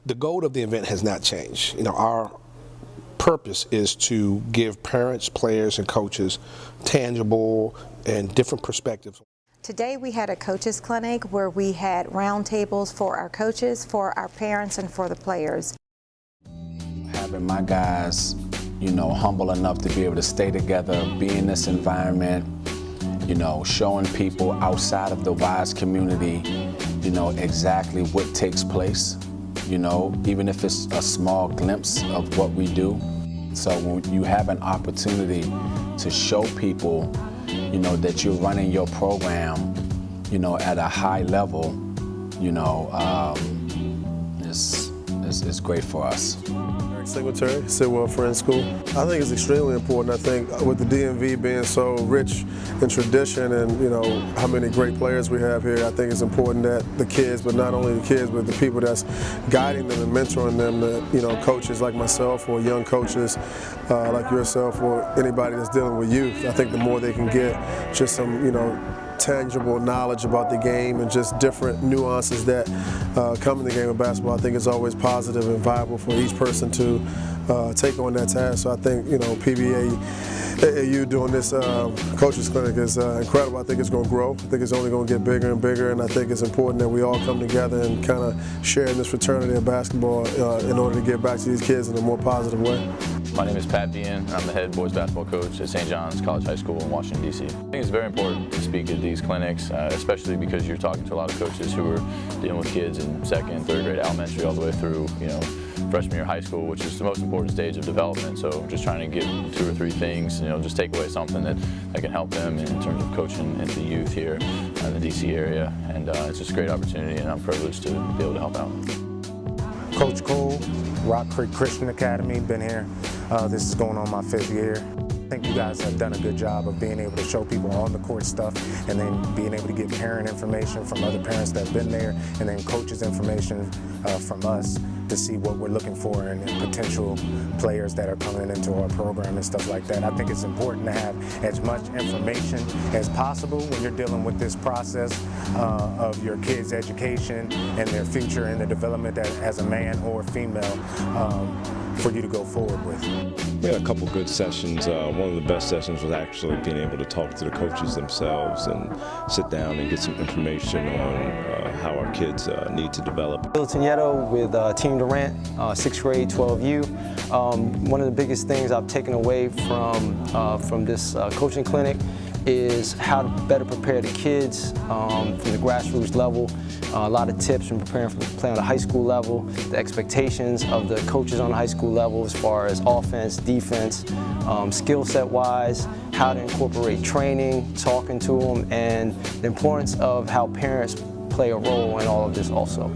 The goal of the event has not changed. Our purpose is to give parents, players, and coaches tangible and different perspectives. Today we had a coaches clinic where we had roundtables for our coaches, for our parents, and for the players. Having my guys, humble enough to be able to stay together, be in this environment, showing people outside of the WISE community, exactly what takes place, even if it's a small glimpse of what we do. So when you have an opportunity to show people, that you're running your program, at a high level, it's great for us. Secretary, Sidwell Friends School. I think it's extremely important. I think with the DMV being so rich in tradition and how many great players we have here, I think it's important that the kids, but not only the kids, but the people that's guiding them and mentoring them, coaches like myself or young coaches like yourself or anybody that's dealing with youth. I think the more they can get just some, tangible knowledge about the game and just different nuances that come in the game of basketball, I think it's always positive and viable for each person to take on that task. So I think, PBA, you doing this coaches clinic is incredible. I think it's going to grow. I think it's only going to get bigger and bigger, and I think it's important that we all come together and kind of share in this fraternity of basketball in order to get back to these kids in a more positive way. My name is Pat Dean, and I'm the head boys basketball coach at St. John's College High School in Washington, D.C. I think it's very important to speak at these clinics, especially because you're talking to a lot of coaches who are dealing with kids in second, third grade elementary all the way through, freshman year high school, which is the most important stage of development. So just trying to get 2 or 3 things, just take away something that can help them in terms of coaching into the youth here in the D.C. area. And it's just a great opportunity, and I'm privileged to be able to help out. Coach Cole, Rock Creek Christian Academy, been here. This is going on my 5th year. I think you guys have done a good job of being able to show people on the court stuff and then being able to get parent information from other parents that have been there and then coaches information from us to see what we're looking for and potential players that are coming into our program and stuff like that. I think it's important to have as much information as possible when you're dealing with this process of your kids' education and their future and the development as a man or female for you to go forward with. We had a couple good sessions. One of the best sessions was actually being able to talk to the coaches themselves and sit down and get some information on how our kids need to develop. Bill Tigneto with Team Durant, 6th grade, 12U. One of the biggest things I've taken away from this coaching clinic is how to better prepare the kids from the grassroots level. A lot of tips from preparing for playing on the high school level, the expectations of the coaches on the high school level as far as offense, defense, skill set wise, how to incorporate training, talking to them, and the importance of how parents play a role in all of this also.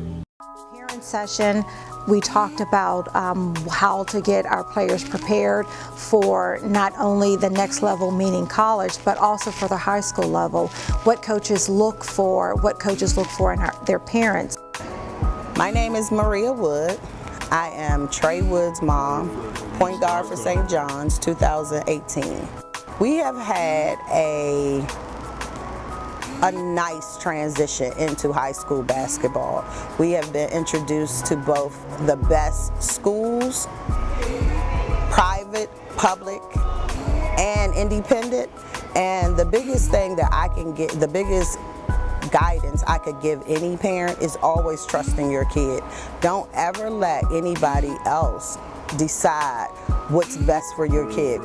Parent session, we talked about how to get our players prepared for not only the next level, meaning college, but also for the high school level. What coaches look for in their parents. My name is Maria Wood. I am Trey Wood's mom, point guard for St. John's, 2018. We have had a nice transition into high school basketball. We have been introduced to both the best schools, private, public, and independent. And the biggest thing that I can get, the biggest guidance I could give any parent is always trusting your kid. Don't ever let anybody else decide what's best for your kid.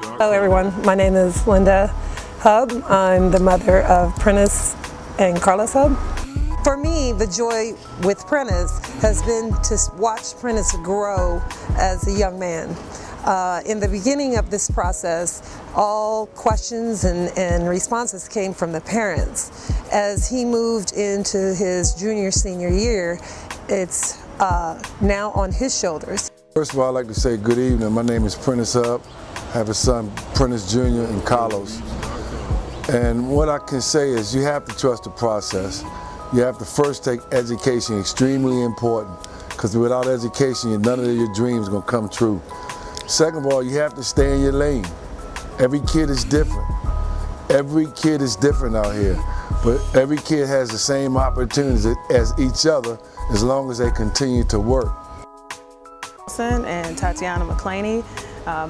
Hello everyone, my name is Linda Hub. I'm the mother of Prentice and Carlos Hub. For me, the joy with Prentice has been to watch Prentice grow as a young man. In the beginning of this process, all questions and responses came from the parents. As he moved into his junior, senior year, it's now on his shoulders. First of all, I'd like to say good evening. My name is Prentice Hub. I have a son, Prentice Jr. and Carlos. And what I can say is you have to trust the process. You have to first take education, extremely important, because without education, none of your dreams are going to come true. Second of all, you have to stay in your lane. Every kid is different. Every kid is different out here. but every kid has the same opportunities as each other as long as they continue to work. And Tatiana McClaney,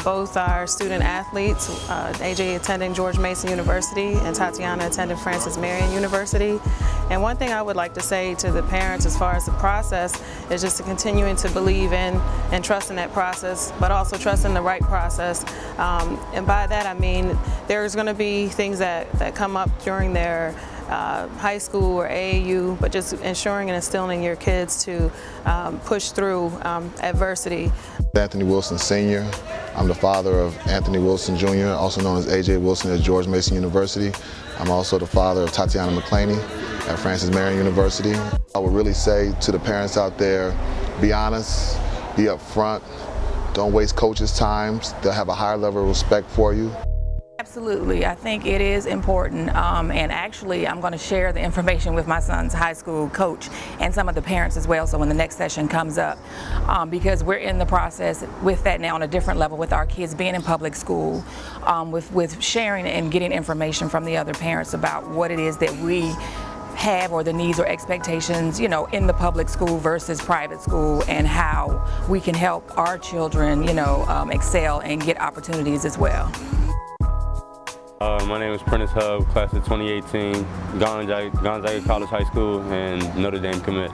both are student athletes. AJ attending George Mason University and Tatiana attending Francis Marion University. And one thing I would like to say to the parents as far as the process is just to continuing to believe in and trust in that process, but also trust in the right process. And by that I mean there's going to be things that come up during their high school or AAU, but just ensuring and instilling your kids to push through adversity. Anthony Wilson Sr. I'm the father of Anthony Wilson Jr., also known as AJ Wilson at George Mason University. I'm also the father of Tatiana McClaney at Francis Marion University. I would really say to the parents out there, be honest, be upfront, don't waste coaches' time. They'll have a higher level of respect for you. Absolutely, I think it is important, and actually I'm going to share the information with my son's high school coach and some of the parents as well, so when the next session comes up, because we're in the process with that now on a different level with our kids being in public school, with sharing and getting information from the other parents about what it is that we have or the needs or expectations, you know, in the public school versus private school, and how we can help our children, you know, excel and get opportunities as well. My name is Prentice Hub, class of 2018, Gonzaga College High School, and Notre Dame commit.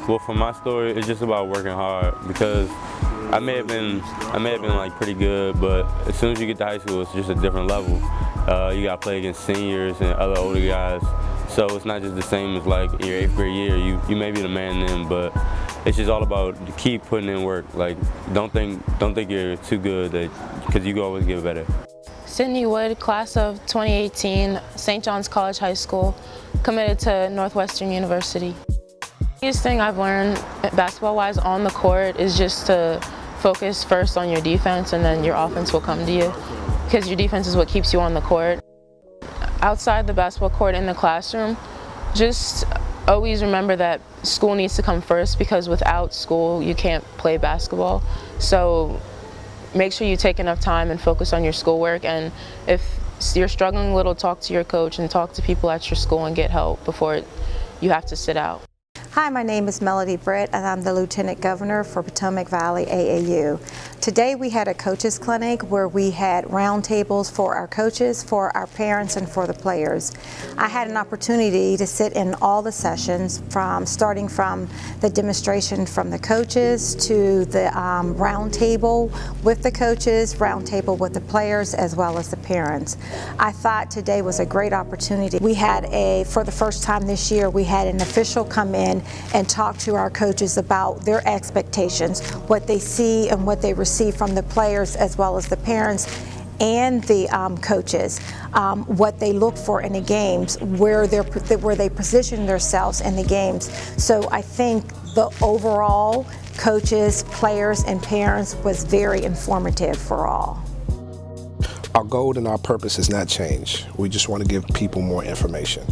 Well, for my story, it's just about working hard, because I may have been like pretty good, but as soon as you get to high school, it's just a different level. You got to play against seniors and other older guys, so it's not just the same as like your 8th grade year. You may be the man then, but it's just all about keep putting in work. Like don't think you're too good, because you can always get better. Sydney Wood, class of 2018, St. John's College High School, committed to Northwestern University. The biggest thing I've learned basketball-wise on the court is just to focus first on your defense, and then your offense will come to you, because your defense is what keeps you on the court. Outside the basketball court in the classroom, just always remember that school needs to come first, because without school you can't play basketball. So make sure you take enough time and focus on your schoolwork, and if you're struggling a little, talk to your coach and talk to people at your school and get help before you have to sit out. Hi, my name is Melody Britt, and I'm the Lieutenant Governor for Potomac Valley AAU. Today we had a coaches clinic where we had roundtables for our coaches, for our parents, and for the players. I had an opportunity to sit in all the sessions, starting from the demonstration from the coaches to the roundtable with the coaches, roundtable with the players, as well as the parents. I thought today was a great opportunity. We had for the first time this year, we had an official come in and talk to our coaches about their expectations, what they see and what they receive from the players as well as the parents and the coaches, what they look for in the games, where they position themselves in the games. So I think the overall coaches, players, and parents was very informative for all. Our goal and our purpose has not changed. We just want to give people more information.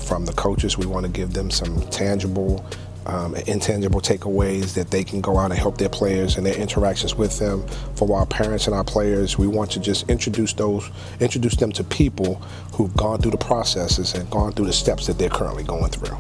From the coaches, we want to give them some tangible and intangible takeaways that they can go out and help their players and their interactions with them. For our parents and our players, we want to just introduce them to people who've gone through the processes and gone through the steps that they're currently going through.